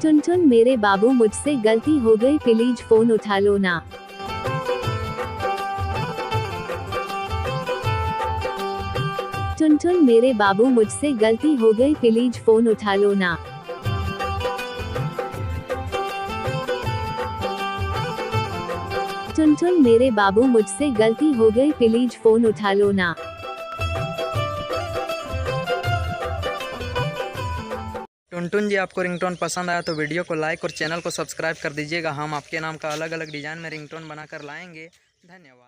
टुन टुन मेरे बाबू मुझसे गलती हो गई प्लीज फोन उठा लो ना। टुन टुन मेरे बाबू मुझसे गलती हो गई प्लीज फोन उठा लो ना। टुन टुन मेरे बाबू मुझसे गलती हो गई प्लीज फोन उठा लो ना। टुनटुन जी, आपको रिंगटोन पसंद आया तो वीडियो को लाइक और चैनल को सब्सक्राइब कर दीजिएगा। हम आपके नाम का अलग अलग डिज़ाइन में रिंगटोन बनाकर लाएंगे। धन्यवाद।